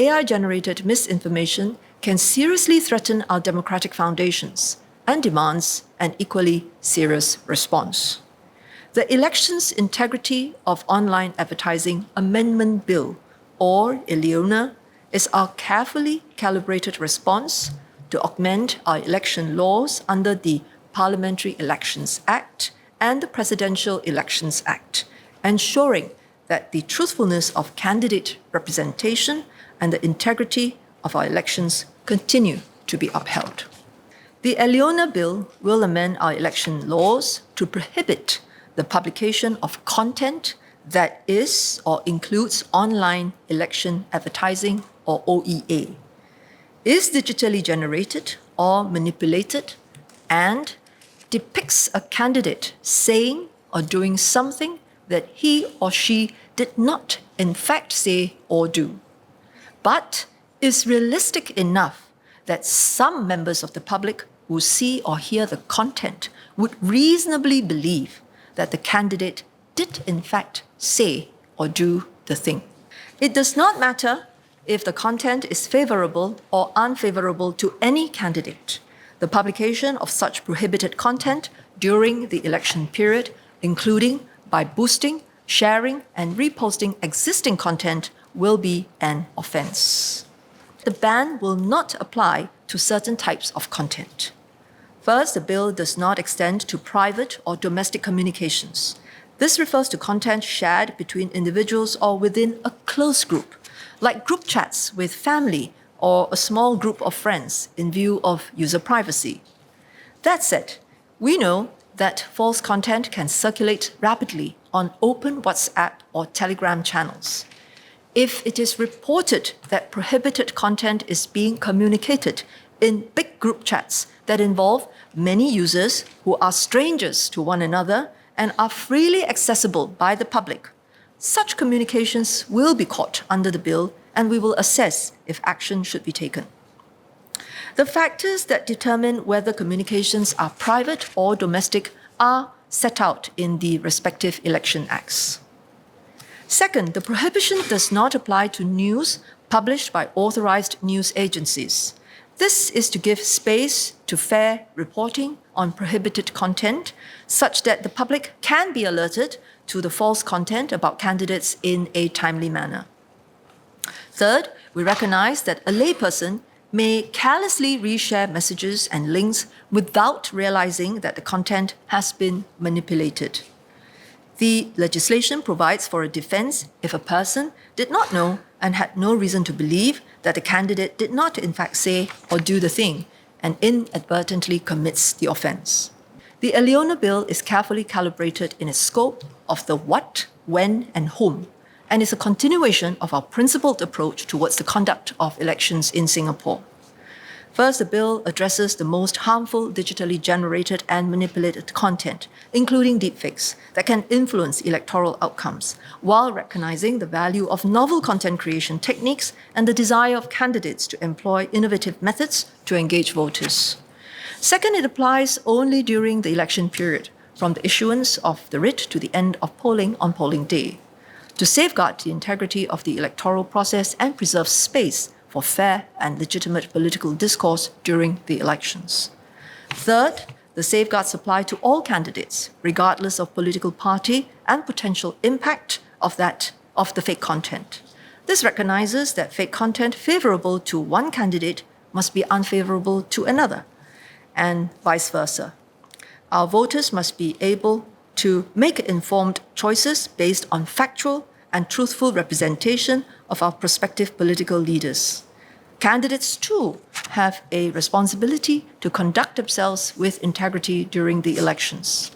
AI-generated misinformation can seriously threaten our democratic foundations and demands an equally serious response. The Elections Integrity of Online Advertising Amendment Bill, or ELEONA, is our carefully calibrated response to augment our election laws under the Parliamentary Elections Act and the Presidential Elections Act, ensuring that the truthfulness of candidate representation and the integrity of our elections continue to be upheld. The ELEONA Bill will amend our election laws to prohibit the publication of content that is or includes online election advertising, or OEA, is digitally generated or manipulated, and depicts a candidate saying or doing something that he or she did not in fact say or do, but is realistic enough that some members of the public who see or hear the content would reasonably believe that the candidate did in fact say or do the thing. It does not matter if the content is favorable or unfavorable to any candidate. The publication of such prohibited content during the election period, including by boosting, sharing, and reposting existing content, will be an offense. The ban will not apply to certain types of content. First, the bill does not extend to private or domestic communications. This refers to content shared between individuals or within a close group, like group chats with family or a small group of friends in view of user privacy. That said, we know that false content can circulate rapidly on open WhatsApp or Telegram channels. If it is reported that prohibited content is being communicated in big group chats that involve many users who are strangers to one another and are freely accessible by the public, such communications will be caught under the bill, and we will assess if action should be taken. The factors that determine whether communications are private or domestic are set out in the respective election acts. Second, the prohibition does not apply to news published by authorized news agencies. This is to give space to fair reporting on prohibited content, such that the public can be alerted to the false content about candidates in a timely manner. Third, we recognize that a layperson may carelessly reshare messages and links without realizing that the content has been manipulated. The legislation provides for a defense if a person did not know and had no reason to believe that the candidate did not in fact say or do the thing and inadvertently commits the offense. The ELEONA Bill is carefully calibrated in its scope of the what, when, and whom, and is a continuation of our principled approach towards the conduct of elections in Singapore. First, the bill addresses the most harmful digitally generated and manipulated content, including deepfakes, that can influence electoral outcomes, while recognizing the value of novel content creation techniques and the desire of candidates to employ innovative methods to engage voters. Second, it applies only during the election period, from the issuance of the writ to the end of polling on polling day, to safeguard the integrity of the electoral process and preserve space for fair and legitimate political discourse during the elections. Third, the safeguards apply to all candidates, regardless of political party and potential impact of the fake content. This recognizes that fake content favorable to one candidate must be unfavorable to another, and vice versa. Our voters must be able to make informed choices based on factual and truthful representation of our prospective political leaders. Candidates, too, have a responsibility to conduct themselves with integrity during the elections.